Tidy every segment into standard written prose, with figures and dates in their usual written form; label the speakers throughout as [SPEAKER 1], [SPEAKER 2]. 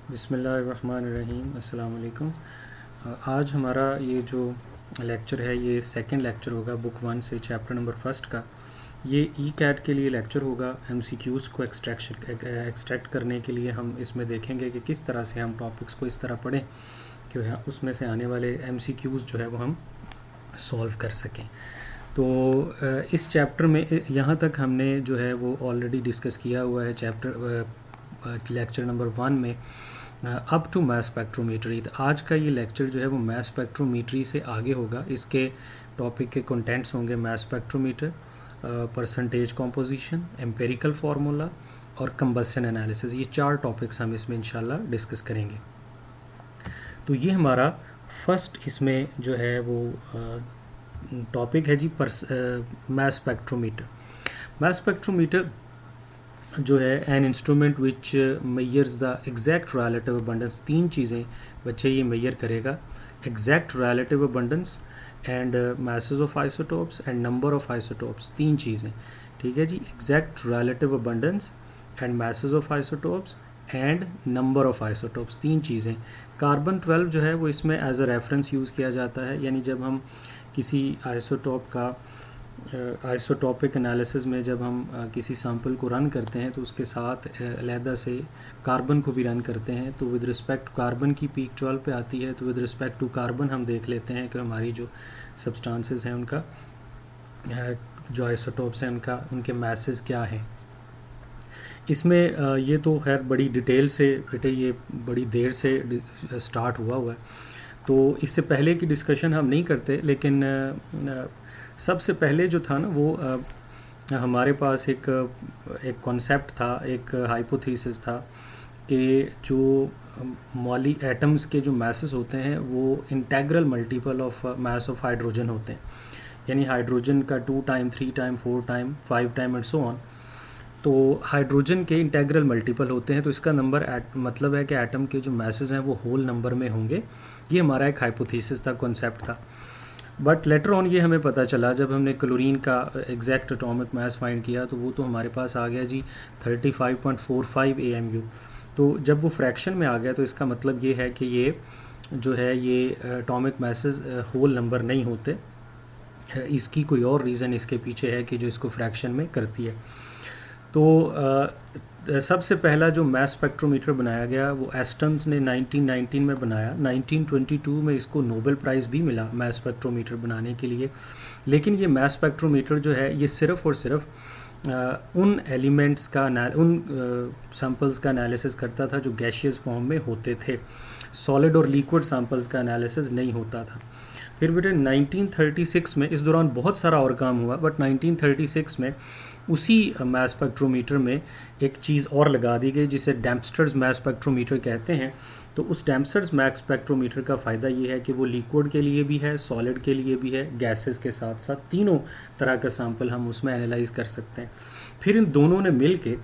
[SPEAKER 1] बिस्मिल्लाहिर्रहमानिर्रहीम। अस्सलाम वालेकुम। आज हमारा ये जो लेक्चर है ये सेकंड लेक्चर होगा बुक 1 से चैप्टर नंबर फर्स्ट का। ये ई कैट के लिए लेक्चर होगा। एमसीक्यूज़ को एक्सट्रैक्ट करने के लिए हम इसमें देखेंगे कि किस तरह से हम टॉपिक्स को इस तरह पढ़ें कि उसमें से आने वाले एमसीक्यूज़ जो है वो हम सॉल्व कर सकें। तो इस चैप्टर में यहाँ तक हमने जो है वो ऑलरेडी डिस्कस किया हुआ है लेक्चर नंबर 1 में अप टू मास स्पेक्ट्रोमीटरी। तो आज का ये लेक्चर जो है वो मास स्पेक्ट्रोमीटरी से आगे होगा। इसके टॉपिक के कंटेंट्स होंगे मास spectrometer, percentage composition, empirical formula और कंबसन एनालिसिस। ये 4 टॉपिक्स हम इसमें इंशाल्लाह डिस्कस करेंगे। तो ये हमारा फर्स्ट इसमें जो है वो टॉपिक है जी मास स्पेक्ट्रोमीटर। मास स्पेक्ट्रोमीटर जो है an instrument which measures the exact relative abundance. 3 चीज़ें बच्चे ये मेयर करेगा: exact relative abundance and masses of isotopes and number of isotopes. 3 चीज़ें, ठीक है जी। Exact relative abundance and masses of isotopes and number of isotopes, 3 चीज़ें। Carbon 12 जो है वो इसमें एज अ रेफरेंस यूज़ किया जाता है, यानी जब हम किसी आइसोटोप का आइसोटॉपिक एनालिसिस में जब हम किसी सैंपल को रन करते हैं तो उसके साथ अलहदा से कार्बन को भी रन करते हैं। तो विद रिस्पेक्ट कार्बन की पीक 12 पे आती है, तो विद रिस्पेक्ट टू कार्बन हम देख लेते हैं कि हमारी जो सब्सटेंसेस हैं उनका जो आइसोटोप्स हैं उनके मैसेस क्या हैं। इसमें ये तो खैर बड़ी डिटेल से बेटे ये बड़ी देर से स्टार्ट हुआ है, तो इससे पहले की डिस्कशन हम नहीं करते। लेकिन सबसे पहले जो था ना वो हमारे पास एक कॉन्सेप्ट था, एक हाइपोथेसिस था कि जो मॉली एटम्स के जो मैसेस होते हैं वो integral multiple of mass of hydrogen होते हैं, यानी हाइड्रोजन का 2 time 3 time 4 time 5 time and so on. तो हाइड्रोजन के इंटेग्रल मल्टीपल होते हैं, तो इसका मतलब है कि एटम के जो मैसेस हैं वो होल नंबर में होंगे। ये हमारा एक हाइपोथेसिस था, कॉन्सेप्ट था। बट लेटर ऑन ये हमें पता चला जब हमने क्लोरीन का एग्जैक्ट एटॉमिक मास फाइंड किया तो वो तो हमारे पास आ गया जी 35.45 AMU। तो जब वो फ्रैक्शन में आ गया तो इसका मतलब ये है कि ये जो है ये एटॉमिक मैसेस होल नंबर नहीं होते। इसकी कोई और रीज़न इसके पीछे है कि जो इसको फ्रैक्शन में करती है। तो सबसे पहला जो मास स्पेक्ट्रोमीटर बनाया गया वो एस्टन्स ने 1919 में बनाया। 1922 में इसको नोबेल प्राइज़ भी मिला मास स्पेक्ट्रोमीटर बनाने के लिए। लेकिन ये मास स्पेक्ट्रोमीटर जो है ये सिर्फ़ और सिर्फ उन एलिमेंट्स का उन सैम्पल्स का एनालिसिस करता था जो गैशियस फॉर्म में होते थे। सॉलिड और लिक्विड सैम्पल्स का एनालिसिस नहीं होता था। फिर बेटे 1936 में, इस दौरान बहुत सारा और काम हुआ, बट 1936 में उसी मास स्पेक्ट्रोमीटर में एक चीज़ और लगा दी गई जिसे डेम्पस्टर्स मास स्पेक्ट्रोमीटर कहते हैं। तो उस डेम्पस्टर्स मास स्पेक्ट्रोमीटर का फ़ायदा ये है कि वो लिक्विड के लिए भी है, सॉलिड के लिए भी है, गैसेस के साथ साथ तीनों तरह का सैंपल हम उसमें एनालाइज कर सकते हैं। फिर इन दोनों ने मिल के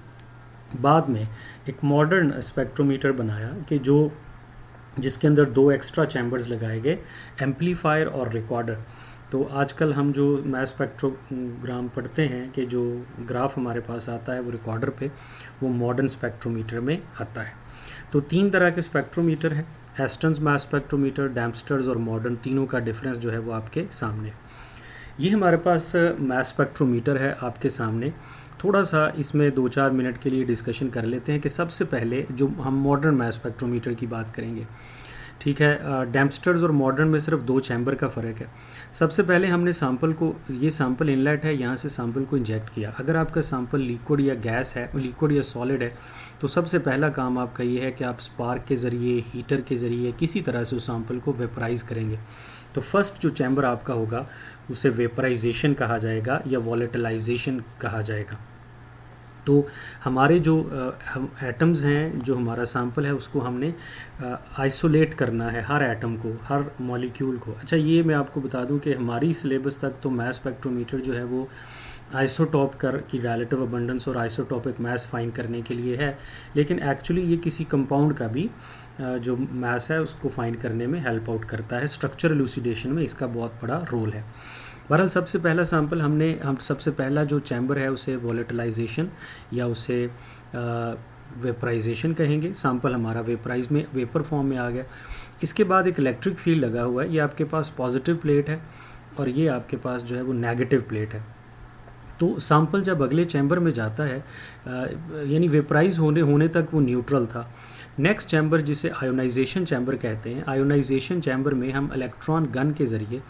[SPEAKER 1] बाद में एक मॉडर्न स्पेक्ट्रोमीटर बनाया कि जिसके अंदर 2 एक्स्ट्रा चैम्बर्स लगाए गए, एम्पलीफायर और रिकॉर्डर। तो आजकल हम जो मास स्पेक्ट्रोग्राम पढ़ते हैं कि जो ग्राफ हमारे पास आता है वो रिकॉर्डर पे, वो मॉडर्न स्पेक्ट्रोमीटर में आता है। तो 3 तरह के स्पेक्ट्रोमीटर हैं, एस्टन्स मास स्पेक्ट्रोमीटर, डेम्पस्टर्स और मॉडर्न। तीनों का डिफरेंस जो है वो आपके सामने। ये हमारे पास मास स्पेक्ट्रोमीटर है आपके सामने। थोड़ा सा इसमें 2-4 मिनट के लिए डिस्कशन कर लेते हैं कि सबसे पहले जो हम मॉडर्न मास स्पेक्ट्रोमीटर की बात करेंगे, ठीक है। डेम्पस्टर्स और मॉडर्न में सिर्फ 2 चैम्बर का फ़र्क है। सबसे पहले हमने सैंपल को, ये सैंपल इनलेट है, यहाँ से सैंपल को इंजेक्ट किया। अगर आपका सैंपल लिक्विड या गैस है, लिक्विड या सॉलिड है, तो सबसे पहला काम आपका ये है कि आप स्पार्क के ज़रिए, हीटर के ज़रिए किसी तरह से उस सैंपल को वेपराइज़ करेंगे। तो फर्स्ट जो चैम्बर आपका होगा उसे वेपराइजेशन कहा जाएगा या वॉलेटिलाइजेशन कहा जाएगा। तो हमारे जो हम एटम्स हैं, जो हमारा सैंपल है, उसको हमने आइसोलेट करना है, हर एटम को, हर मॉलिक्यूल को। अच्छा, ये मैं आपको बता दूं कि हमारी सिलेबस तक तो मास स्पेक्ट्रोमीटर जो है वो आइसोटॉप की रिलेटिव अबंडेंस और आइसोटॉपिक मास फाइंड करने के लिए है, लेकिन एक्चुअली ये किसी कंपाउंड का भी जो मास है उसको फाइंड करने में हेल्प आउट करता है। स्ट्रक्चर एलुसिडेशन में इसका बहुत बड़ा रोल है। बहरहाल सबसे पहला सैंपल हम सबसे पहला जो चैम्बर है उसे वॉलेटिलाइजेशन या उसे वेपराइजेशन कहेंगे। सैंपल हमारा वेपराइज में वेपर फॉर्म में आ गया। इसके बाद एक इलेक्ट्रिक फील्ड लगा हुआ है, ये आपके पास पॉजिटिव प्लेट है और ये आपके पास जो है वो नेगेटिव प्लेट है। तो सैंपल जब अगले चैम्बर में जाता है, यानी वेपराइज होने तक वो न्यूट्रल था। नेक्स्ट चैम्बर जिसे आयोनाइजेशन चैम्बर कहते हैं, आयोनाइजेशन चैम्बर में हम इलेक्ट्रॉन गन के ज़रिए,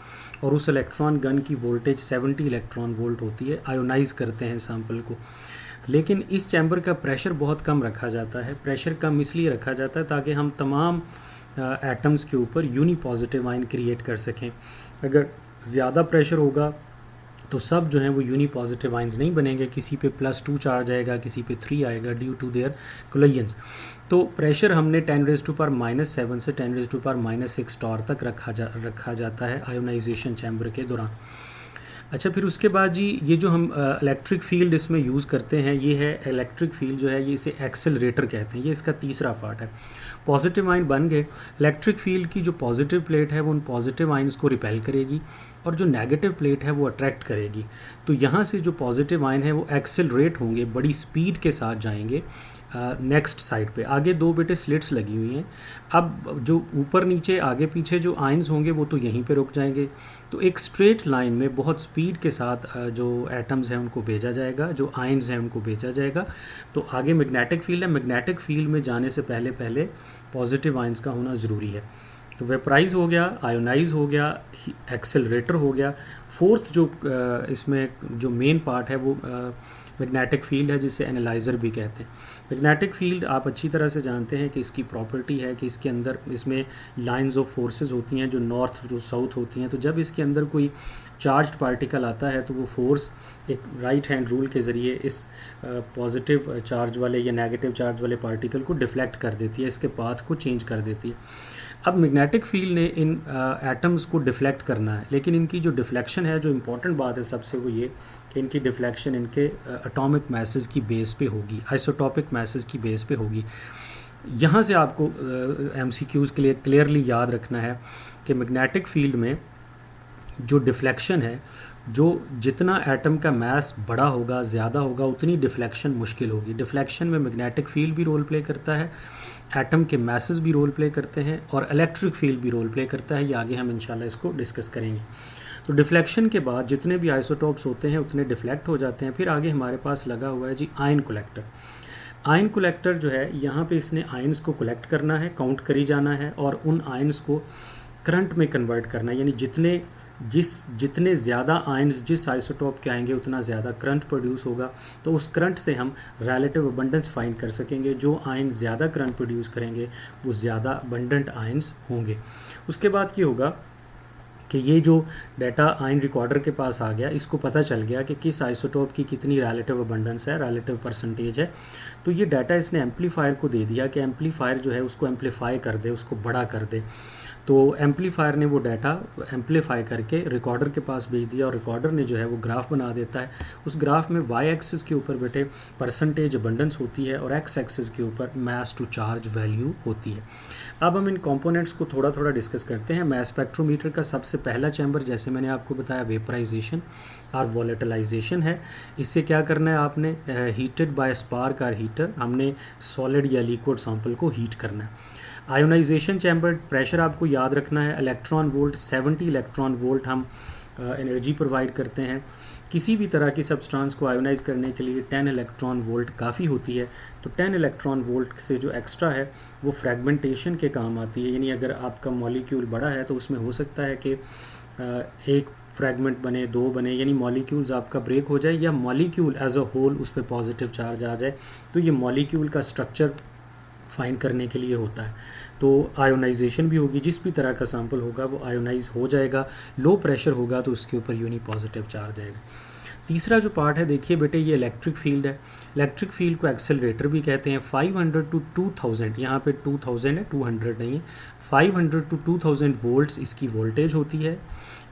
[SPEAKER 1] और उस इलेक्ट्रॉन गन की वोल्टेज 70 इलेक्ट्रॉन वोल्ट होती है, आयोनाइज करते हैं सैंपल को। लेकिन इस चैम्बर का प्रेशर बहुत कम रखा जाता है। प्रेशर कम इसलिए रखा जाता है ताकि हम तमाम एटम्स के ऊपर यूनी पॉजिटिव आयन क्रिएट कर सकें। अगर ज़्यादा प्रेशर होगा तो सब जो हैं वो यूनी पॉजिटिव आयंस नहीं बनेंगे, किसी पे +2 चार्ज आएगा, किसी पे 3 आएगा, ड्यू टू देयर कोलिजन्स। तो प्रेशर हमने 10⁻⁻7 से 10⁻⁻6 टॉर तक रखा जाता है आयोनाइजेशन चैम्बर के दौरान। अच्छा, फिर उसके बाद जी ये जो हम इलेक्ट्रिक फील्ड इसमें यूज़ करते हैं, ये है इलेक्ट्रिक फील्ड जो है, ये इसे एक्सेलरेटर कहते हैं। ये इसका तीसरा पार्ट है। पॉजिटिव आयन बन गए, इलेक्ट्रिक फील्ड की जो पॉजिटिव प्लेट है वो उन पॉजिटिव आयन्स को रिपेल करेगी और जो नेगेटिव प्लेट है वो अट्रैक्ट करेगी। तो यहाँ से जो पॉजिटिव आयन है वो एक्सेलरेट होंगे, बड़ी स्पीड के साथ जाएंगे नेक्स्ट साइड पे। आगे दो बेटे स्लिट्स लगी हुई हैं। अब जो ऊपर नीचे आगे पीछे जो आयन्स होंगे वो तो यहीं पे रुक जाएंगे। तो एक स्ट्रेट लाइन में बहुत स्पीड के साथ जो एटम्स हैं उनको भेजा जाएगा, जो आयन्स हैं उनको भेजा जाएगा। तो आगे मैग्नेटिक फील्ड है, मैग्नेटिक फील्ड में जाने से पहले पहले पॉजिटिव आयन्स का होना ज़रूरी है। तो वेपराइज हो गया, आयोनाइज हो गया, एक्सेलरेटर हो गया। फोर्थ जो इसमें जो मेन पार्ट है वो मैग्नेटिक फील्ड है, जिसे एनालाइज़र भी कहते हैं। मैग्नेटिक फील्ड आप अच्छी तरह से जानते हैं कि इसकी प्रॉपर्टी है कि इसके अंदर इसमें लाइंस ऑफ फोर्सेस होती हैं, जो नॉर्थ जो साउथ होती हैं। तो जब इसके अंदर कोई चार्ज्ड पार्टिकल आता है तो वो फोर्स एक राइट हैंड रूल के ज़रिए इस पॉजिटिव चार्ज वाले या नेगेटिव चार्ज वाले पार्टिकल को डिफ्लेक्ट कर देती है, इसके पाथ को चेंज कर देती है। अब मैग्नेटिक फील्ड ने इन एटम्स को डिफ्लेक्ट करना है, लेकिन इनकी जो डिफ्लेक्शन है, जो इम्पोर्टेंट बात है सबसे, वो ये कि इनकी डिफ्लेक्शन इनके एटॉमिक मैसेज की बेस पे होगी, आइसोटॉपिक मैसेज की बेस पे होगी। यहाँ से आपको MCQs के लिए क्लियरली याद रखना है कि मैग्नेटिक फील्ड में जो डिफ्लेक्शन है, जो जितना एटम का मास बड़ा होगा, ज़्यादा होगा, उतनी डिफ्लेक्शन मुश्किल होगी। डिफ्लेक्शन में मैग्नेटिक फील्ड भी रोल प्ले करता है, एटम के मैसेज भी रोल प्ले करते हैं, और इलेक्ट्रिक फील्ड भी रोल प्ले करता है। ये आगे हम इंशाल्लाह इसको डिस्कस करेंगे। तो डिफ्लेक्शन के बाद जितने भी आइसोटॉप्स होते हैं उतने डिफ्लेक्ट हो जाते हैं। फिर आगे हमारे पास लगा हुआ है जी आयन कलेक्टर। आयन कलेक्टर जो है, यहाँ पे इसने आयन्स को कलेक्ट करना है, काउंट करी जाना है, और उन आयन्स को करंट में कन्वर्ट करना है। यानी जितने ज़्यादा आयन्स जिस आइसोटॉप के आएंगे उतना ज़्यादा करंट प्रोड्यूस होगा। तो उस करंट से हम रिलेटिव अबंडेंस फाइंड कर सकेंगे। जो आयन ज़्यादा करंट प्रोड्यूस करेंगे वो ज़्यादा अबंडेंट आयन्स होंगे। उसके बाद क्या होगा कि ये जो डाटा आयन रिकॉर्डर के पास आ गया, इसको पता चल गया कि किस आइसोटॉप की कितनी रिलेटिव अबंडेंस है, रिलेटिव परसेंटेज है। तो ये डाटा इसने एम्पलीफायर को दे दिया कि एम्पलीफायर जो है उसको एम्पलीफाई कर दे, उसको बड़ा कर दे। तो एम्पलीफायर ने वो डाटा एम्पलीफाई करके रिकॉर्डर के पास भेज दिया, और रिकॉर्डर ने जो है वो ग्राफ बना देता है। उस ग्राफ में वाई एक्सिस के ऊपर बेटे परसेंटेज अबंडेंस होती है और एक्स एक्सिस के ऊपर मास टू चार्ज वैल्यू होती है। अब हम इन कंपोनेंट्स को थोड़ा थोड़ा डिस्कस करते हैं। मास स्पेक्ट्रोमीटर का सबसे पहला चैम्बर, जैसे मैंने आपको बताया, वेपराइजेशन और वॉलेटिलाइजेशन है। इससे क्या करना है आपने, हीटेड बाय स्पार्क और हीटर, हमने सॉलिड या लिक्विड सैंपल को हीट करना है। आयोनाइजेशन चैम्बर, प्रेशर आपको याद रखना है, इलेक्ट्रॉन वोल्ट 70 इलेक्ट्रॉन वोल्ट हम एनर्जी प्रोवाइड करते हैं। किसी भी तरह की सब्सटेंस को आयोनाइज करने के लिए 10 इलेक्ट्रॉन वोल्ट काफ़ी होती है। तो 10 इलेक्ट्रॉन वोल्ट से जो एक्स्ट्रा है वो फ्रैगमेंटेशन के काम आती है। यानी अगर आपका मॉलिक्यूल बड़ा है तो उसमें हो सकता है कि एक फ्रैगमेंट बने, दो बने, यानी मॉलिक्यूल्स आपका ब्रेक हो जाए, या मॉलिक्यूल एज अ होल उस पर पॉजिटिव चार्ज आ जाए। तो ये मॉलिक्यूल का स्ट्रक्चर फाइंड करने के लिए होता है। तो आयोनाइजेशन भी होगी, जिस भी तरह का सैंपल होगा वो आयोनाइज हो जाएगा। लो प्रेशर होगा तो उसके ऊपर यूनी पॉजिटिव चार्ज आएगा। तीसरा जो पार्ट है, देखिए बेटे, ये इलेक्ट्रिक फील्ड है। इलेक्ट्रिक फील्ड को एक्सेलरेटर भी कहते हैं। 500 to 2000, यहाँ पे 2000 है, 200 नहीं है, 500 to 2000 वोल्ट्स इसकी वोल्टेज होती है।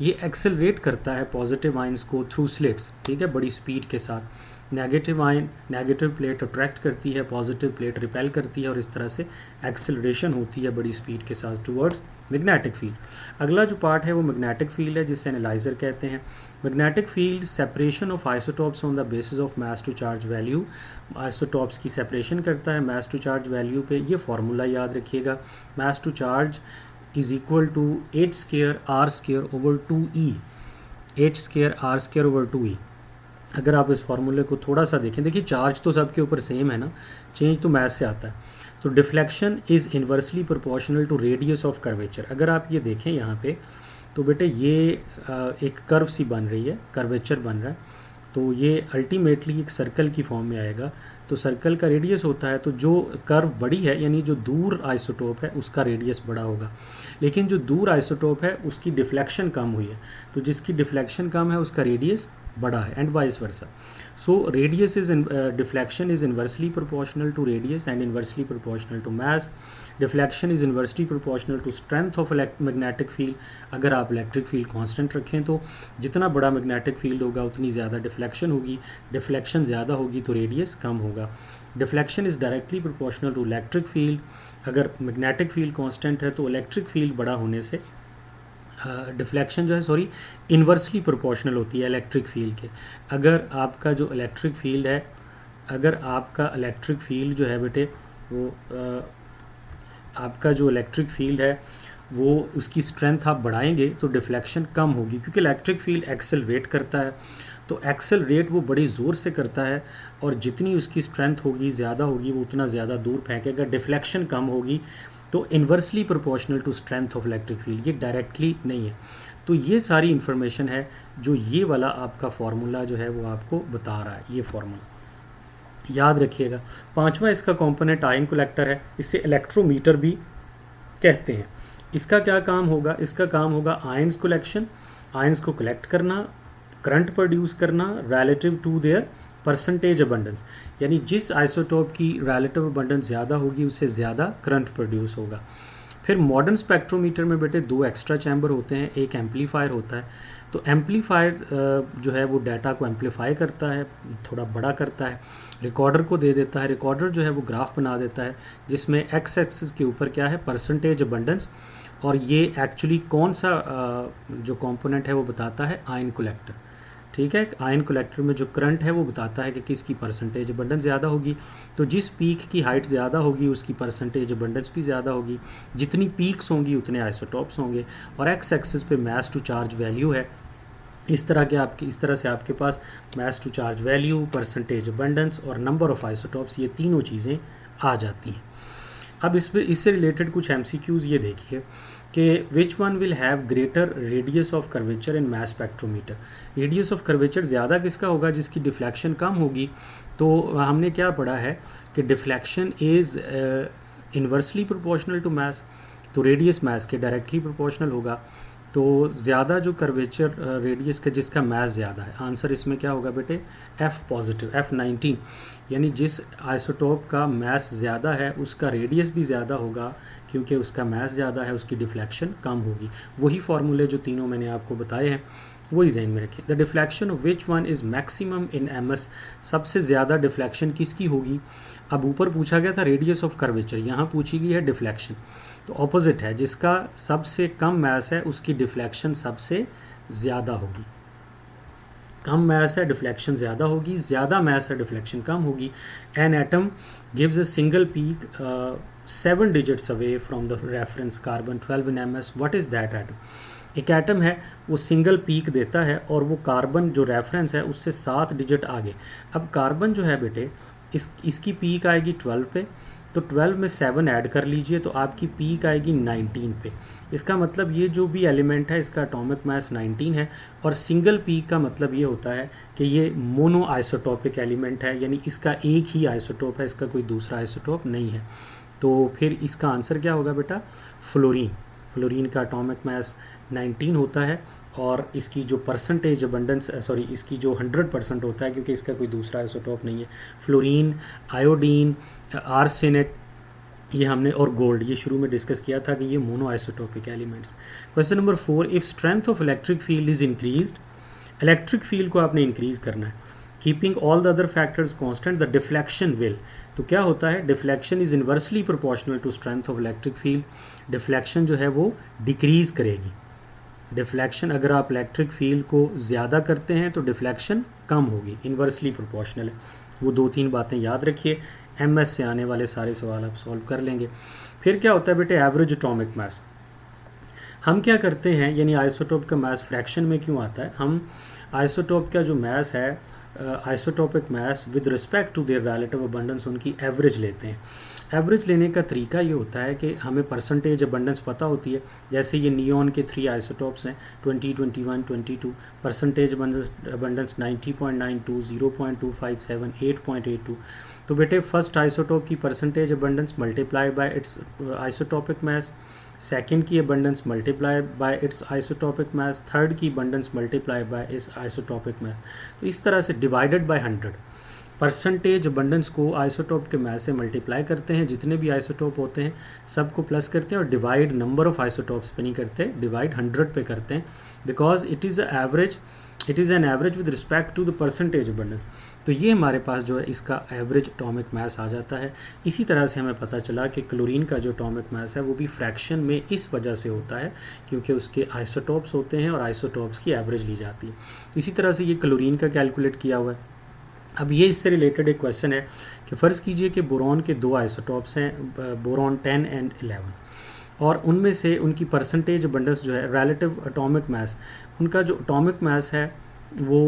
[SPEAKER 1] ये एक्सेलरेट करता है पॉजिटिव आयंस को थ्रू स्लिट्स, ठीक है, बड़ी स्पीड के साथ। Negative ion negative plate attract करती है, पॉजिटिव प्लेट रिपेल करती है और इस तरह से एक्सेलरेशन होती है बड़ी स्पीड के साथ टुवर्ड्स मैग्नेटिक फील्ड। अगला जो पार्ट है वो मैग्नेटिक फील्ड है जिसे एनालाइजर कहते हैं। Magnetic field separation of isotopes on the basis of mass to charge value, isotopes की सेपरेशन करता है मास टू चार्ज वैल्यू पे। ये फार्मूला याद रखिएगा, mass to charge is equal to h square r square over 2e, h square r square over 2e। अगर आप इस फार्मूले को थोड़ा सा देखें, देखिए चार्ज तो सबके ऊपर सेम है ना, चेंज तो मास से आता है। तो deflection is inversely proportional to radius of curvature. अगर आप ये देखें यहाँ पे तो बेटे ये एक कर्व सी बन रही है, कर्वेचर बन रहा है, तो ये अल्टीमेटली एक सर्कल की फॉर्म में आएगा। तो सर्कल का रेडियस होता है, तो जो कर्व बड़ी है यानी जो दूर आइसोटोप है उसका रेडियस बड़ा होगा, लेकिन जो दूर आइसोटोप है उसकी डिफ्लेक्शन कम हुई है, तो जिसकी डिफ्लेक्शन कम है उसका रेडियस बड़ा है, and vice versa. So radius is deflection is inversely proportional to radius and inversely proportional to mass. Deflection is inversely proportional to strength of magnetic field. अगर आप इलेक्ट्रिक फील्ड कांस्टेंट रखें तो जितना बड़ा मैग्नेटिक फील्ड होगा उतनी ज़्यादा deflection होगी, डिफ्लेक्शन ज़्यादा होगी तो रेडियस कम होगा। Deflection is directly proportional to electric field. अगर मैग्नेटिक फील्ड कांस्टेंट है तो इलेक्ट्रिक फील्ड बड़ा होने से डिफ्लेक्शन जो है इन्वर्सली प्रोपोर्शनल होती है इलेक्ट्रिक फील्ड के। अगर आपका जो इलेक्ट्रिक फील्ड है, अगर आपका इलेक्ट्रिक फील्ड जो है बेटे वो आपका जो इलेक्ट्रिक फील्ड है वो उसकी स्ट्रेंथ आप बढ़ाएंगे तो डिफ्लेक्शन कम होगी, क्योंकि इलेक्ट्रिक फील्ड एक्सेलरेट करता है, तो एक्सेलरेट वो बड़ी ज़ोर से करता है और जितनी उसकी स्ट्रेंथ होगी ज़्यादा होगी वो उतना ज़्यादा दूर फेंकेगा, डिफ्लेक्शन कम होगी। तो inversely proportional to strength of electric field, ये डायरेक्टली नहीं है। तो ये सारी इन्फॉर्मेशन है जो ये वाला आपका फार्मूला जो है वो आपको बता रहा है, ये फार्मूला याद रखिएगा। पांचवा इसका कंपोनेंट आयन कलेक्टर है, इसे इलेक्ट्रोमीटर भी कहते हैं। इसका क्या काम होगा? इसका काम होगा आयंस कलेक्शन, आयंस को कलेक्ट करना, करंट प्रोड्यूस करना relative to their percentage abundance, यानी जिस आइसोटोप की रिलेटिव अबंडेंस ज़्यादा होगी उससे ज़्यादा करंट प्रोड्यूस होगा। फिर मॉडर्न स्पेक्ट्रोमीटर में बेटे दो एक्स्ट्रा चैम्बर होते हैं, एक एम्पलीफायर होता है। तो एम्पलीफायर जो है वो डाटा को एम्पलीफाई करता है, थोड़ा बड़ा करता है, रिकॉर्डर को दे देता है। रिकॉर्डर जो है वो ग्राफ बना देता है जिसमें एक्स एक्सिस के ऊपर क्या है, परसेंटेज अबंडेंस, और ये एक्चुअली कौन सा जो कंपोनेंट है वो बताता है आयन कलेक्टर। ठीक है, आयन कलेक्टर में जो करंट है वो बताता है कि किसकी परसेंटेज अबंडेंस ज़्यादा होगी। तो जिस पीक की हाइट ज़्यादा होगी उसकी परसेंटेज अबंडेंस भी ज़्यादा होगी, जितनी पीक्स होंगी उतने आइसोटॉप्स होंगे। और एक्स एक्सिस पे मास टू चार्ज वैल्यू है। इस तरह से आपके पास mass to charge value, percentage abundance और नंबर ऑफ आइसोटॉप्स, ये तीनों चीज़ें आ जाती हैं। अब इससे रिलेटेड कुछ MCQs ये देखिए कि which one will have greater radius of curvature in mass spectrometer. Radius of curvature ज़्यादा किसका होगा? जिसकी डिफ्लेक्शन कम होगी। तो हमने क्या पढ़ा है कि deflection is inversely proportional to mass, तो रेडियस मास के डायरेक्टली प्रोपोर्शनल होगा। तो ज़्यादा जो कर्वेचर रेडियस का जिसका मास ज़्यादा है, आंसर इसमें क्या होगा बेटे? F पॉजिटिव, F19, यानी जिस आइसोटोप का मास ज़्यादा है उसका रेडियस भी ज़्यादा होगा, क्योंकि उसका मास ज़्यादा है उसकी डिफ्लेक्शन कम होगी। वही फार्मूले जो तीनों मैंने आपको बताए हैं वही ज़हन में रखें। The deflection of which one is maximum in MS, सबसे ज़्यादा डिफ्लेक्शन किसकी होगी? अब ऊपर पूछा गया था रेडियस ऑफ कर्वेचर, यहाँ पूछी गई है डिफ्लेक्शन, तो ऑपोजिट है, जिसका सबसे कम मास है उसकी डिफ्लेक्शन सबसे ज़्यादा होगी। कम मास है डिफ्लेक्शन ज़्यादा होगी, ज़्यादा मास है डिफ्लेक्शन कम होगी। An atom gives a single peak 7 digits away from the reference carbon 12 in MS, what is that atom? एक एटम है वो सिंगल पीक देता है और वो कार्बन जो रेफरेंस है उससे 7 डिजिट आगे। अब कार्बन जो है बेटे इसकी पीक आएगी 12 पे, तो 12 में 7 ऐड कर लीजिए तो आपकी पीक आएगी 19 पे। इसका मतलब ये जो भी एलिमेंट है इसका एटॉमिक मास 19 है, और सिंगल पीक का मतलब ये होता है कि ये मोनो आइसोटॉपिक एलिमेंट है, यानी इसका एक ही आइसोटॉप है, इसका कोई दूसरा आइसोटॉप नहीं है। तो फिर इसका आंसर क्या होगा बेटा? फ्लोरीन। फ्लोरीन का एटॉमिक मास 19 होता है और इसकी जो परसेंटेज अबंडेंस इसकी जो 100% होता है, क्योंकि इसका कोई दूसरा आइसोटॉप नहीं है। फ्लोरीन, आयोडीन, आर्सेनिक, ये हमने, और गोल्ड, ये शुरू में डिस्कस किया था कि ये monoisotopic elements. Question number 4, if strength of electric field is increased, electric field को आपने इंक्रीज़ करना है। Keeping all the other factors constant the deflection will, तो क्या होता है, deflection is inversely proportional to strength of electric field, deflection जो है वो डिक्रीज करेगी। डिफ्लेक्शन अगर आप इलेक्ट्रिक फील्ड को ज़्यादा करते हैं तो डिफ्लेक्शन कम होगी, इन्वर्सली प्रोपोर्शनल है। वो 2-3 बातें याद रखिए, एमएस से आने वाले सारे सवाल आप सॉल्व कर लेंगे। फिर क्या होता है बेटे, एवरेज एटॉमिक मास। हम क्या करते हैं, यानी आइसोटोप का मास फ्रैक्शन में क्यों आता है, हम आइसोटोप का जो मास है, isotopic mass with respect to their relative abundance, उनकी एवरेज लेते हैं। एवरेज लेने का तरीका ये होता है कि हमें परसेंटेज अबंडेंस पता होती है। जैसे ये नियॉन के 3 आइसोटोप्स हैं 20, 21, 22, परसेंटेज अबंडेंस 90.92, 0.257, 8.82। तो बेटे फर्स्ट आइसोटोप की percentage abundance multiply by its isotopic mass, second की abundance multiply by its isotopic mass, third की अबंडेंस मल्टीप्लाई बाय इस आइसोटोपिक मास। तो इस तरह से डिवाइडेड बाय 100, परसेंटेज अबंडेंस को आइसोटोप के मास से मल्टीप्लाई करते हैं, जितने भी आइसोटोप होते हैं सबको प्लस करते हैं, और डिवाइड नंबर ऑफ आइसोटोप्स पे नहीं करते, डिवाइड 100 पे करते हैं, because it is an average with respect to the percentage abundance. तो ये हमारे पास जो है इसका एवरेज एटॉमिक मास आ जाता है। इसी तरह से हमें पता चला कि क्लोरीन का जो एटॉमिक मास है वो भी फ्रैक्शन में इस वजह से होता है क्योंकि उसके आइसोटोप्स होते हैं और आइसोटोप्स की एवरेज ली जाती है। तो इसी तरह से ये क्लोरीन का कैलकुलेट किया हुआ है। अब ये इससे रिलेटेड एक क्वेश्चन है कि फ़र्ज़ कीजिए कि बोरॉन के 2 आइसोटोप्स हैं, बोरॉन 10 एंड 11, और उनमें से उनकी परसेंटेज अबंडेंस जो है रिलेटिव एटॉमिक मास, उनका जो एटॉमिक मास है वो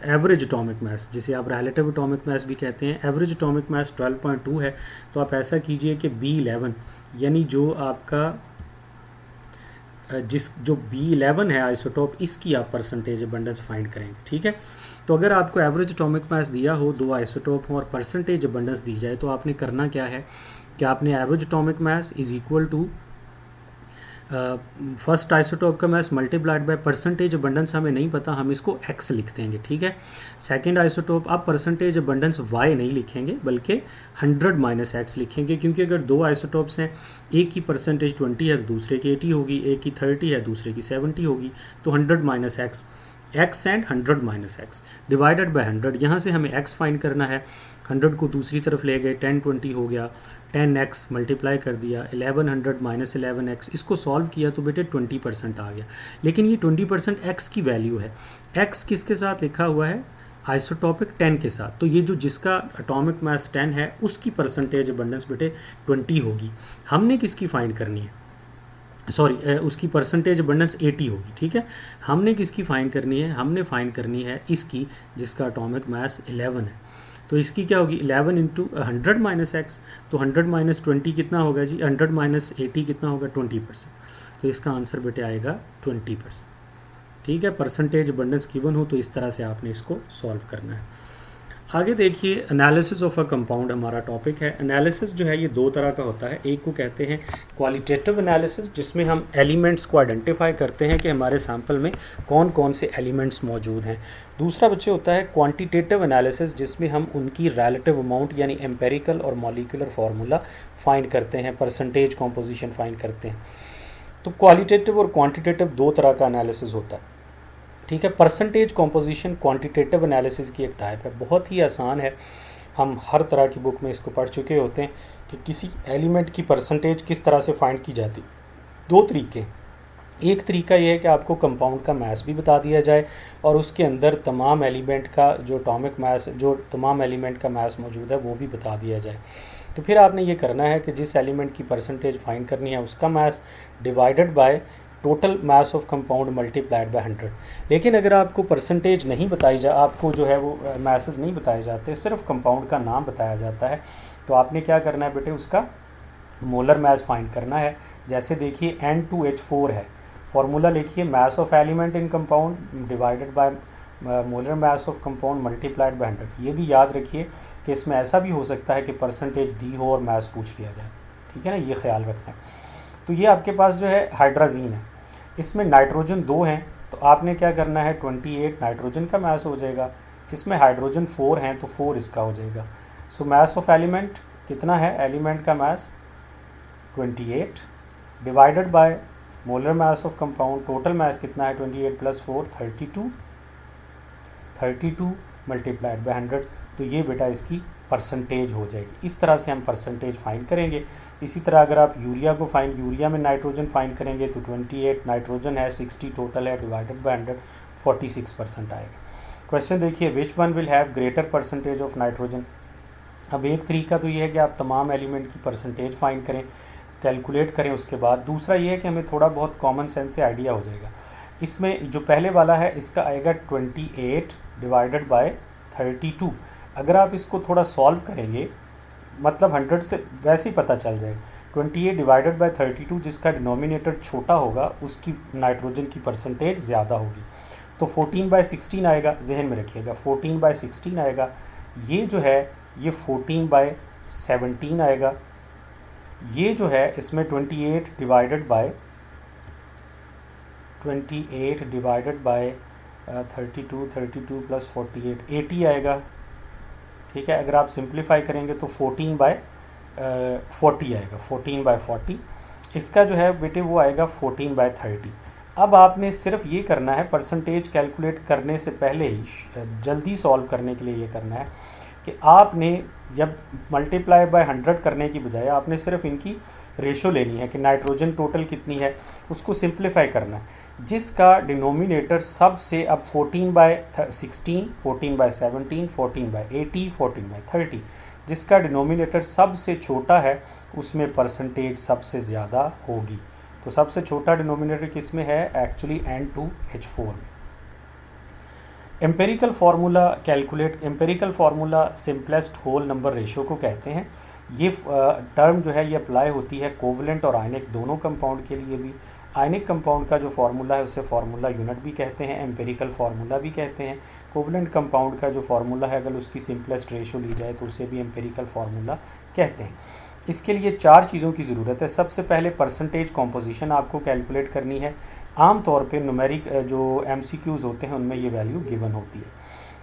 [SPEAKER 1] एवरेज एटॉमिक मास, जिसे आप रिलेटिव एटॉमिक मास भी कहते हैं, एवरेज एटॉमिक मास 12.2 है। तो आप ऐसा कीजिए कि B11 यानी जो आपका जो B11 है आइसोटोप, इसकी आप परसेंटेज अबंडेंस फाइंड करेंगे। ठीक है, तो अगर आपको एवरेज एटॉमिक मास दिया हो, 2 आइसोटोप हो और परसेंटेज अबंडेंस दी जाए, तो आपने करना क्या है कि आपने average atomic mass is equal to first isotope का mass multiplied by percentage abundance, हमें नहीं पता, हम इसको x लिख देंगे। ठीक है, सेकंड आइसोटोप, आप परसेंटेज अबंडेंस y नहीं लिखेंगे बल्कि 100 माइनस x लिखेंगे, क्योंकि अगर 2 आइसोटोप्स हैं, एक की परसेंटेज 20 है, दूसरे की 80 होगी, एक की 30 है, दूसरे की 70 होगी, तो 100 minus x, x and 100 minus x divided by 100। यहाँ से हमें x फाइंड करना है, 100 को दूसरी तरफ ले गए, 10 20 हो गया, 10x मल्टीप्लाई कर दिया, 1100 माइनस 11x, इसको सॉल्व किया तो बेटे 20% आ गया। लेकिन ये 20% x की वैल्यू है, x किसके साथ लिखा हुआ है, आइसोटोपिक 10 के साथ। तो ये जो जिसका एटॉमिक मास 10 है उसकी परसेंटेज अबंडेंस बेटे 20 होगी। हमने किसकी फाइंड करनी है, सॉरी उसकी परसेंटेज अबंडेंस 80 होगी। ठीक है, हमने किसकी फाइंड करनी है, हमने फाइंड करनी है इसकी जिसका एटॉमिक मास 11 है। तो इसकी क्या होगी, 11 इंटू 100 माइनस एक्स, तो 100 माइनस 20 कितना होगा जी, 100 माइनस 80 कितना होगा, 20%। तो इसका आंसर बेटे आएगा 20%। ठीक है, परसेंटेज अबंडेंस गिवन हो तो इस तरह से आपने इसको सॉल्व करना है। आगे देखिए, एनालिसिस ऑफ अ कंपाउंड हमारा टॉपिक है। एनालिसिस जो है ये 2 तरह का होता है, एक को कहते हैं क्वालिटेटिव एनालिसिस, जिसमें हम एलिमेंट्स को आइडेंटिफाई करते हैं कि हमारे सैंपल में कौन कौन से एलिमेंट्स मौजूद हैं। दूसरा बच्चे होता है क्वांटिटेटिव एनालिसिस, जिसमें हम उनकी रिलेटिव अमाउंट यानी एम्पेरिकल और मॉलिक्यूलर फार्मूला फाइंड करते हैं, परसेंटेज कॉम्पोजिशन फाइंड करते हैं। तो क्वालिटेटिव और क्वांटिटेटिव 2 तरह का एनालिसिस होता है। ठीक है, परसेंटेज कॉम्पोजिशन क्वांटिटेटिव एनालिसिस की एक टाइप है, बहुत ही आसान है, हम हर तरह की बुक में इसको पढ़ चुके होते हैं कि किसी एलिमेंट की परसेंटेज किस तरह से फाइंड की जाती। 2 तरीके, एक तरीका ये है कि आपको कंपाउंड का मास भी बता दिया जाए और उसके अंदर तमाम एलिमेंट का जो एटॉमिक मास, जो तमाम एलिमेंट का मास मौजूद है वो भी बता दिया जाए। तो फिर आपने ये करना है कि जिस एलिमेंट की परसेंटेज फाइंड करनी है उसका mass divided by total mass of compound multiplied by 100। लेकिन अगर आपको परसेंटेज नहीं बताई जा, आपको जो है वो मासेस नहीं बताए जाते, सिर्फ कंपाउंड का नाम बताया जाता है, तो आपने क्या करना है बेटे, उसका मोलर मास फाइंड करना है। जैसे देखिए N2H4 है, फॉर्मूला लिखिए, mass of element in compound divided by molar mass of compound multiplied by 100। ये भी याद रखिए कि इसमें ऐसा भी हो सकता है कि परसेंटेज दी हो और मास पूछ लिया जाए। ठीक है ना, ये ख्याल रखना है। तो ये आपके पास जो है हाइड्राजीन है, इसमें नाइट्रोजन 2 हैं, तो आपने क्या करना है, 28 नाइट्रोजन का मास हो जाएगा। इसमें हाइड्रोजन 4 हैं तो 4 इसका हो जाएगा। सो मास ऑफ एलिमेंट कितना है, एलिमेंट का मास 28 divided by molar mass of compound, total mass कितना है, 28 प्लस 4 32
[SPEAKER 2] मल्टीप्लाइड बाय 100, तो ये बेटा इसकी परसेंटेज हो जाएगी। इस तरह से हम परसेंटेज फाइंड करेंगे। इसी तरह अगर आप यूरिया में नाइट्रोजन फाइंड करेंगे तो 28 नाइट्रोजन है, 60 टोटल है, डिवाइडेड बाय 100 46% आएगा। क्वेश्चन देखिए, which one will have greater percentage of nitrogen. अब एक तरीका तो ये है कि आप तमाम एलिमेंट की परसेंटेज फाइंड करें, कैलकुलेट करें उसके बाद। दूसरा ये है कि हमें थोड़ा बहुत कॉमन सेंस से आइडिया हो जाएगा। इसमें जो पहले वाला है इसका आएगा 28 डिवाइडेड बाय 32। अगर आप इसको थोड़ा सॉल्व करेंगे, मतलब 100 से वैसे ही पता चल जाएगा। 28 डिवाइडेड बाय 32, जिसका डिनोमिनेटर छोटा होगा उसकी नाइट्रोजन की परसेंटेज ज़्यादा होगी। तो 14/16 आएगा, जहन में रखिएगा 14/16 आएगा। ये जो है ये 14/17 आएगा। ये जो है इसमें 28 डिवाइडेड बाय 32 प्लस 48 80 आएगा। ठीक है, अगर आप सिंप्लीफाई करेंगे तो 14/40 आएगा, 14/40। इसका जो है बेटे वो आएगा 14/30। अब आपने सिर्फ ये करना है, परसेंटेज कैलकुलेट करने से पहले ही जल्दी सॉल्व करने के लिए ये करना है कि आपने जब मल्टीप्लाई बाय 100 करने की बजाय आपने सिर्फ इनकी रेशो लेनी है कि नाइट्रोजन टोटल कितनी है, उसको सिंप्लीफाई करना है। जिसका डिनोमिनेटर सबसे, अब 14/16, 14/17, 14/80, 14/30, जिसका डिनोमिनेटर सबसे छोटा है उसमें परसेंटेज सबसे ज़्यादा होगी। तो सबसे छोटा डिनोमिनेटर किस में है, एक्चुअली N2H4 में। Empirical formula calculate, empirical formula simplest whole number ratio को कहते हैं। ये टर्म जो है ये अप्लाई होती है कोवलेंट और आयनिक दोनों कंपाउंड के लिए भी। आयनिक कंपाउंड का जो फार्मूला है उसे फार्मूला यूनिट भी कहते हैं, एम्पेरिकल फार्मूला भी कहते हैं। कोवलेंट कंपाउंड का जो फार्मूला है अगर उसकी सिंपलेस्ट रेशो ली जाए तो उसे भी एम्पेरिकल फार्मूला कहते हैं। इसके लिए 4 चीज़ों की ज़रूरत है। सबसे पहले परसेंटेज कॉम्पोजिशन आपको कैलकुलेट करनी है। आम तौर पे न्यूमेरिक जो MCQs होते हैं उनमें ये वैल्यू गिवन होती है।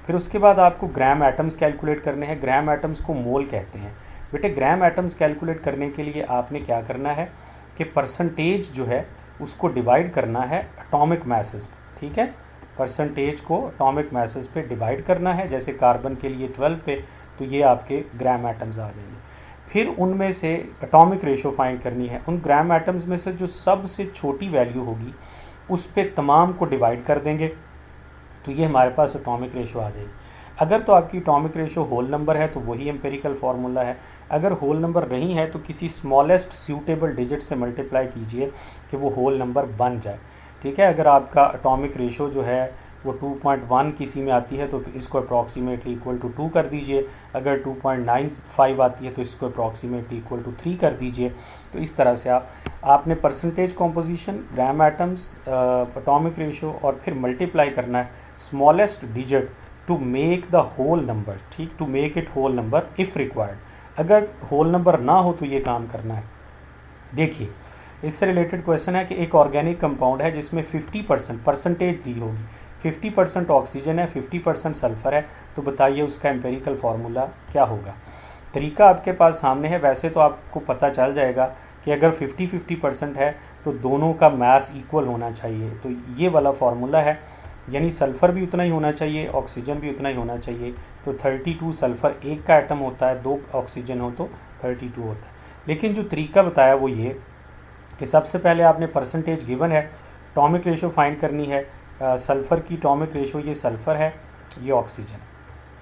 [SPEAKER 2] फिर उसके बाद आपको ग्राम एटम्स कैलकुलेट करने हैं। ग्राम एटम्स को मोल कहते हैं। बेटे ग्राम एटम्स कैलकुलेट करने के लिए आपने क्या करना है कि परसेंटेज जो है उसको डिवाइड करना है एटॉमिक मैसेस पे। ठीक है, परसेंटेज को एटॉमिक मैसेस पे डिवाइड करना है। जैसे कार्बन के लिए 12 पे, तो ये आपके ग्राम एटम्स आ जाएंगे। फिर उनमें से एटॉमिक रेशो फाइंड करनी है। उन ग्राम एटम्स में से जो सबसे छोटी वैल्यू होगी उस पे तमाम को डिवाइड कर देंगे, तो ये हमारे पास एटॉमिक रेशो आ जाएगी। अगर तो आपकी एटॉमिक रेशो होल नंबर है तो वही एम्पेरिकल फार्मूला है। अगर होल नंबर नहीं है तो किसी स्मॉलेस्ट सूटेबल डिजिट से मल्टीप्लाई कीजिए कि वो होल नंबर बन जाए। ठीक है, अगर आपका एटॉमिक रेशो जो है वो 2.1 किसी में आती है तो इसको अप्रॉक्सीमेटली इक्वल टू 2 कर दीजिए। अगर 2.95 आती है तो इसको अप्रॉक्सीमेटली इक्वल टू 3 कर दीजिए। तो इस तरह से आपने percentage composition, gram atoms, atomic ratio और फिर मल्टीप्लाई करना है smallest digit to make the whole number. ठीक, to make it whole number if required. अगर होल नंबर ना हो तो ये काम करना है। देखिए, इससे रिलेटेड क्वेश्चन है कि एक ऑर्गेनिक कंपाउंड है जिसमें 50% परसेंटेज दी होगी, 50% ऑक्सीजन है, 50% सल्फर है, तो बताइए उसका एम्पेरिकल फार्मूला क्या होगा। तरीका आपके पास सामने है। वैसे तो आपको पता चल जाएगा कि अगर 50-50% है तो दोनों का मास इक्वल होना चाहिए। तो ये वाला फार्मूला है, यानी सल्फ़र भी उतना ही होना चाहिए, ऑक्सीजन भी उतना ही होना चाहिए। तो 32 सल्फ़र एक का एटम होता है, 2 ऑक्सीजन हो तो 32 होता है। लेकिन जो तरीका बताया वो ये कि सबसे पहले आपने परसेंटेज गिवन है, एटॉमिक रेशो फाइंड करनी है। सल्फ़र की एटॉमिक रेशो ये सल्फ़र है, ये ऑक्सीजन।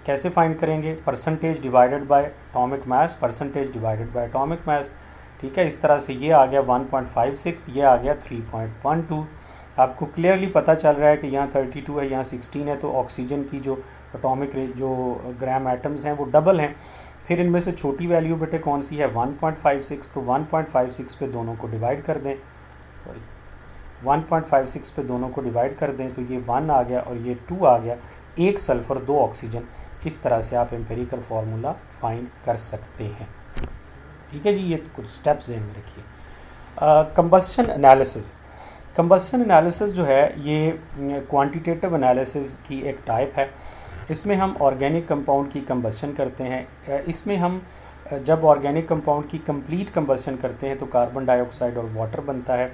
[SPEAKER 2] कैसे फाइंड करेंगे, percentage divided by atomic mass, percentage divided by atomic mass. ठीक है, इस तरह से ये आ गया 1.56, ये आ गया 3.12। आपको क्लियरली पता चल रहा है कि यहाँ 32 है, यहाँ 16 है, तो ऑक्सीजन की जो एटॉमिक जो ग्राम एटम्स हैं वो डबल हैं। फिर इनमें से छोटी वैल्यू बेटे कौन सी है, 1.56, तो 1.56 पे दोनों को डिवाइड कर दें, 1.56 पे दोनों को डिवाइड कर दें, तो ये 1 आ गया और ये 2 आ गया, 1 सल्फ़र 2 ऑक्सीजन। इस तरह से आप एम्पेरिकल फार्मूला फाइंड कर सकते हैं। ठीक है जी, ये कुछ स्टेप्स ध्यान में रखिए। कंबस्शन एनालिसिस, कंबस्शन एनालिसिस जो है ये क्वांटिटेटिव एनालिसिस की एक टाइप है। इसमें हम ऑर्गेनिक कंपाउंड की कंबस्शन करते हैं। इसमें हम जब ऑर्गेनिक कंपाउंड की कंप्लीट कंबस्शन करते हैं तो कार्बन डाइऑक्साइड और वाटर बनता है।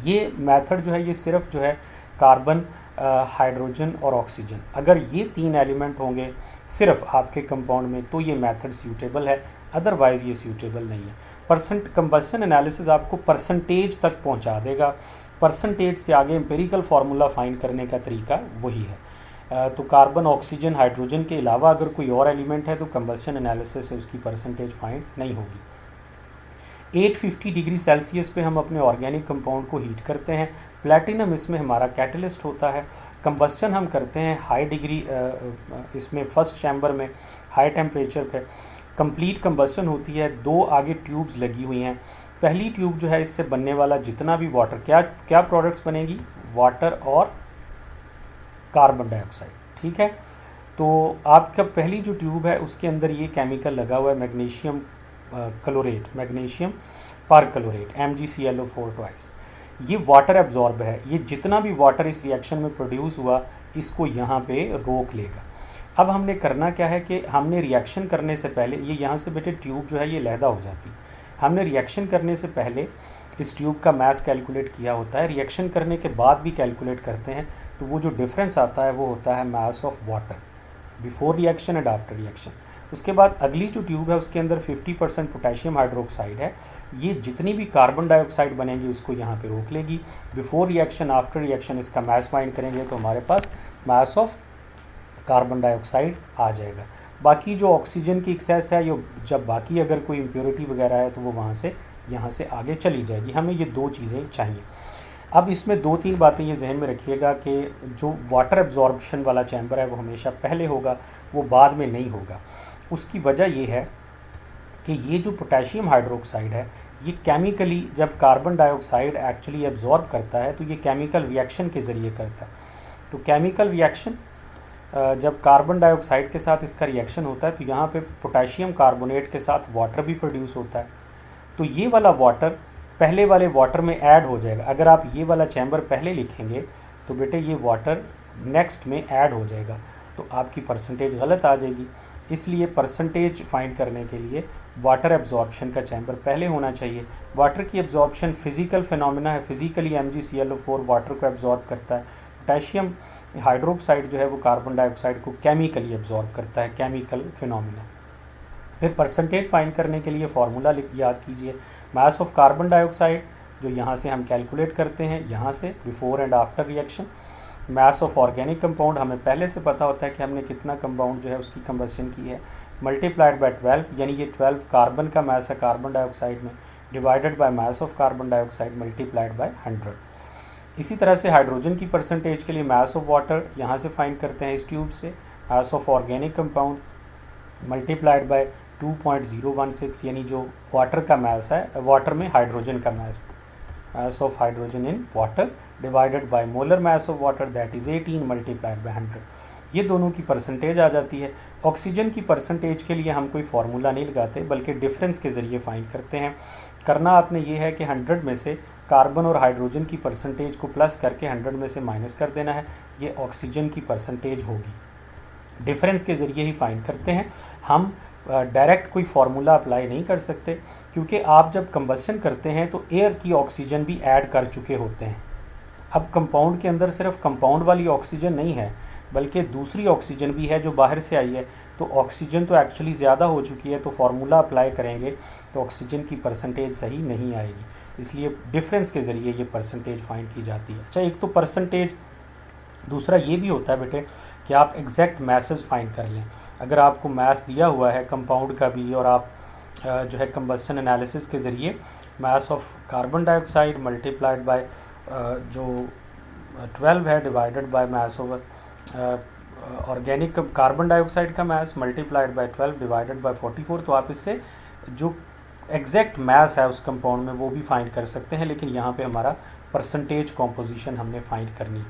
[SPEAKER 2] ये मेथड जो है ये सिर्फ जो है कार्बन हाइड्रोजन और ऑक्सीजन। अगर ये 3 एलिमेंट होंगे सिर्फ आपके कंपाउंड में तो ये मेथड सूटेबल है, अदरवाइज़ ये सूटेबल नहीं है। कंबशन एनालिसिस आपको परसेंटेज तक पहुंचा देगा, परसेंटेज से आगे एम्पेरिकल फार्मूला फाइंड करने का तरीका वही है। तो कार्बन, ऑक्सीजन, हाइड्रोजन के अलावा अगर कोई और एलिमेंट है तो कंबशन एनालिसिस से उसकी परसेंटेज फाइंड नहीं होगी। 850 डिग्री सेल्सियस पे हम अपने ऑर्गेनिक कंपाउंड को हीट करते हैं। प्लैटिनम इसमें हमारा कैटलिस्ट होता है। कंबशन हम करते हैं हाई डिग्री, इसमें फर्स्ट चैम्बर में हाई टेम्परेचर पे कंप्लीट कंबशन होती है। 2 आगे ट्यूब्स लगी हुई हैं। पहली ट्यूब जो है, इससे बनने वाला जितना भी वाटर, क्या प्रोडक्ट्स बनेगी, वाटर और कार्बन डाइऑक्साइड, ठीक है। तो आपका पहली जो ट्यूब है उसके अंदर ये केमिकल लगा हुआ है magnesium chlorate, magnesium perchlorate, MgClO4 twice. ये वाटर एब्जॉर्ब है, ये जितना भी वाटर इस रिएक्शन में प्रोड्यूस हुआ इसको यहाँ पे रोक लेगा। अब हमने करना क्या है कि हमने रिएक्शन करने से पहले, ये यहाँ से बेटे ट्यूब जो है ये लहदा हो जाती है, हमने रिएक्शन करने से पहले इस ट्यूब का मास कैलकुलेट किया होता है। रिएक्शन करने के बाद भी कैलकुलेट करते हैं तो वो जो डिफरेंस आता है वो होता है मास of water before reaction and after reaction. उसके बाद अगली जो ट्यूब है उसके अंदर 50% पोटेशियम हाइड्रोक्साइड है। ये जितनी भी कार्बन डाइऑक्साइड बनेगी उसको यहाँ पे रोक लेगी। बिफोर रिएक्शन, आफ्टर रिएक्शन इसका मास फाइंड करेंगे तो हमारे पास मास ऑफ कार्बन डाइऑक्साइड आ जाएगा। बाकी जो ऑक्सीजन की एक्सेस है, ये जब बाकी अगर कोई इम्प्योरिटी वगैरह है तो वो वहाँ से यहाँ से आगे चली जाएगी। हमें ये 2 चीज़ें चाहिए। अब इसमें 2-3 बातें ये जहन में रखिएगा कि जो वाटर एब्जॉर्प्शन वाला चैम्बर है वो हमेशा पहले होगा, वो बाद में नहीं होगा। उसकी वजह ये है कि ये जो पोटेशियम हाइड्रोक्साइड है ये केमिकली जब कार्बन डाइऑक्साइड एक्चुअली एब्जॉर्ब करता है तो ये केमिकल रिएक्शन के ज़रिए करता है। तो केमिकल रिएक्शन, जब कार्बन डाइऑक्साइड के साथ इसका रिएक्शन होता है तो यहाँ पे पोटेशियम कार्बोनेट के साथ वाटर भी प्रोड्यूस होता है। तो ये वाला वाटर पहले वाले वाटर में ऐड हो जाएगा। अगर आप ये वाला चैम्बर पहले लिखेंगे तो बेटे ये वाटर नेक्स्ट में ऐड हो जाएगा, तो आपकी परसेंटेज गलत आ जाएगी। इसलिए परसेंटेज फाइंड करने के लिए वाटर एब्जॉर्प्शन का चैम्बर पहले होना चाहिए। वाटर की एब्जॉर्प्शन फिजिकल फिनोमिना है, फिजिकली MgClO4 वाटर को एब्जॉर्ब करता है। पोटेशियम हाइड्रोक्साइड जो है वो कार्बन डाइऑक्साइड को केमिकली एब्जॉर्ब करता है, केमिकल फिनोमिना। फिर परसेंटेज फाइंड करने के लिए फार्मूला याद कीजिए, मास ऑफ कार्बन डाइऑक्साइड जो यहाँ से हम कैलकुलेट करते हैं, यहाँ से before and after reaction. Mass of organic compound हमें पहले से पता होता है कि हमने कितना कंपाउंड जो है उसकी कंबशन की है, मल्टीप्लाइड बाय 12, यानी ये 12 कार्बन का मास है कार्बन डाइऑक्साइड में, divided by mass of carbon dioxide multiplied by 100। इसी तरह से हाइड्रोजन की परसेंटेज के लिए मास ऑफ वाटर यहाँ से फाइंड करते हैं इस ट्यूब से, मास of organic compound multiplied by 2.016, यानी जो वाटर का मास है, वाटर में हाइड्रोजन का mass, mass of hydrogen in water divided by molar mass of water that is 18 multiplied by 100। ये दोनों की परसेंटेज आ जाती है। ऑक्सीजन की परसेंटेज के लिए हम कोई फार्मूला नहीं लगाते बल्कि डिफरेंस के ज़रिए फाइंड करते हैं। करना आपने ये है कि 100 में से कार्बन और हाइड्रोजन की परसेंटेज को प्लस करके 100 में से माइनस कर देना है, ये ऑक्सीजन की परसेंटेज होगी। डिफरेंस के ज़रिए ही फाइंड करते हैं हम, डायरेक्ट कोई फार्मूला अप्लाई नहीं कर सकते, क्योंकि आप जब कंबशन करते हैं तो एयर की ऑक्सीजन भी ऐड कर चुके होते हैं। अब कंपाउंड के अंदर सिर्फ कंपाउंड वाली ऑक्सीजन नहीं है बल्कि दूसरी ऑक्सीजन भी है जो बाहर से आई है, तो ऑक्सीजन तो एक्चुअली ज़्यादा हो चुकी है, तो फार्मूला अप्लाई करेंगे तो ऑक्सीजन की परसेंटेज सही नहीं आएगी। इसलिए डिफरेंस के ज़रिए ये परसेंटेज फाइंड की जाती है। अच्छा, एक तो परसेंटेज, दूसरा ये भी होता है बेटे कि आप एग्जैक्ट मैसेज फाइंड कर लें। अगर आपको मैस दिया हुआ है कंपाउंड का भी और आप जो है कंबशन एनालिसिस के ज़रिए mass of carbon dioxide multiplied by जो 12 है divided by mass of organic carbon dioxide का mass multiplied by 12 divided by 44, तो आप इससे जो एग्जैक्ट मास है उस कंपाउंड में वो भी फाइंड कर सकते हैं। लेकिन यहाँ पे हमारा परसेंटेज कॉम्पोजिशन हमने फाइंड करनी।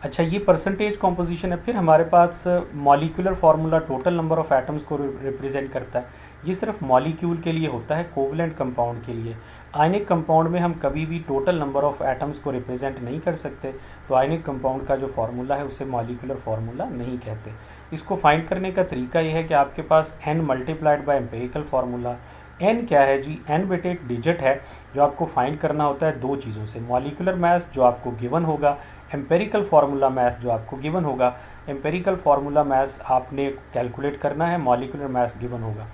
[SPEAKER 2] अच्छा, ये परसेंटेज कॉम्पोजिशन है। फिर हमारे पास molecular formula total number of atoms को रिप्रेजेंट करता है। ये सिर्फ मॉलिक्यूल के लिए होता है, कोवलेंट कंपाउंड के लिए। आयनिक कंपाउंड में हम कभी भी टोटल नंबर ऑफ़ एटम्स को रिप्रेजेंट नहीं कर सकते, तो आयनिक कंपाउंड का जो फार्मूला है उसे मॉलिक्यूलर फार्मूला नहीं कहते। इसको फाइंड करने का तरीका ये है कि आपके पास n multiplied by empirical formula. n क्या है जी? n बेटे एक डिजिट है जो आपको फाइंड करना होता है 2 चीज़ों से, मॉलिक्यूलर मास जो आपको गिवन होगा एम्पेरिकल फार्मूला मास जो आपको गिवन होगा, एम्पेरिकल फार्मूला मास आपने कैलकुलेट करना है, मॉलिक्यूलर मास गिवन होगा,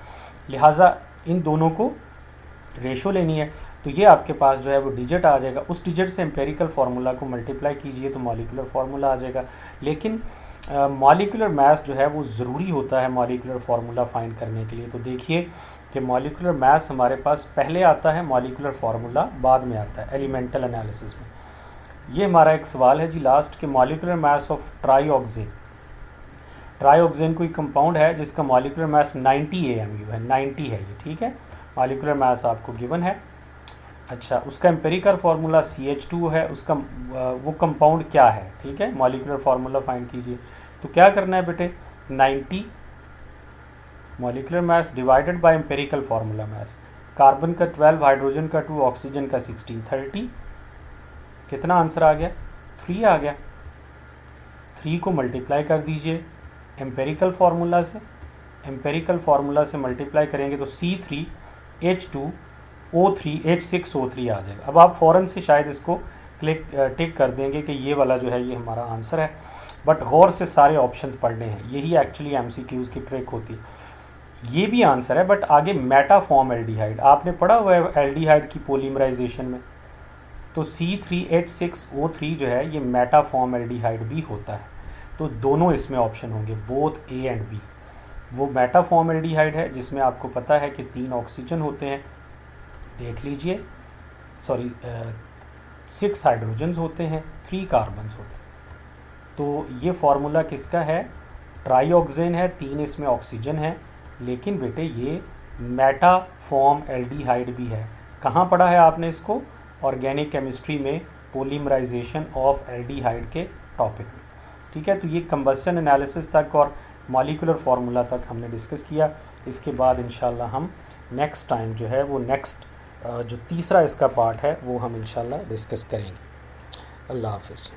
[SPEAKER 2] लिहाजा इन दोनों को रेशो लेनी है। तो ये आपके पास जो है वो डिजिट आ जाएगा, उस डिजिट से एम्पेरिकल फार्मूला को मल्टीप्लाई कीजिए तो मॉलिक्यूलर फार्मूला आ जाएगा। लेकिन मॉलिक्यूलर मास जो है वो ज़रूरी होता है मॉलिक्यूलर फार्मूला फाइंड करने के लिए। तो देखिए कि मॉलिक्यूलर मास हमारे पास पहले आता है, मॉलिक्यूलर फार्मूला बाद में आता है एलिमेंटल एनालिसिस में। ये हमारा एक सवाल है जी लास्ट कि मॉलिक्यूलर मास ऑफ ट्राईऑक्सेन, ट्राईऑक्सेन कोई कंपाउंड है जिसका मॉलिक्यूलर मास 90 AMU है, 90 है ये, ठीक है, मॉलिक्यूलर मास आपको गिवन है। अच्छा, उसका एम्पेरिकल फार्मूला CH2 है, उसका वो कंपाउंड क्या है, ठीक है, मॉलिक्यूलर फार्मूला फाइंड कीजिए। तो क्या करना है बेटे, 90 molecular mass divided by empirical formula mass, carbon का 12, हाइड्रोजन का 2, ऑक्सीजन का 16, 30, कितना आंसर आ गया, 3 आ गया। 3 को मल्टीप्लाई कर दीजिए एम्पेरिकल फार्मूला से, एम्पेरिकल फार्मूला से मल्टीप्लाई करेंगे तो C3H2O3H6O3 आ जाएगा। अब आप फ़ौरन से शायद इसको टिक कर देंगे कि ये वाला जो है ये हमारा आंसर है, बट गौर से सारे ऑप्शन पढ़ने हैं, यही एक्चुअली MCQs की ट्रिक होती है। ये भी आंसर है, बट आगे मेटाफॉर्म एल्डिहाइड आपने पढ़ा हुआ है एल्डिहाइड की पॉलीमराइजेशन में, तो C3H6O3 जो है ये मेटाफॉर्म एल्डिहाइड भी होता है। तो दोनों इसमें ऑप्शन होंगे, बोथ A एंड B। वो मेटाफॉर्म एल्डिहाइड है जिसमें आपको पता है कि 3 ऑक्सीजन होते हैं, देख लीजिए, सॉरी 6 हाइड्रोजन्स होते हैं, 3 कार्बन्स होते हैं। तो ये फार्मूला किसका है, ट्राईऑक्सेन है, 3 इसमें ऑक्सीजन है, लेकिन बेटे ये मेटाफॉर्म एल्डिहाइड भी है। कहाँ पढ़ा है आपने इसको, ऑर्गेनिक केमिस्ट्री में, पॉलीमराइजेशन ऑफ एल्डिहाइड के टॉपिक में, ठीक है। तो ये कंबस्शन एनालिसिस तक और मॉलिक्यूलर फार्मूला तक हमने डिस्कस किया। इसके बाद इंशाल्लाह हम नेक्स्ट टाइम जो है वो नेक्स्ट जो तीसरा इसका पार्ट है वो हम इंशाल्लाह डिस्कस करेंगे। अल्लाह हाफ़िज़।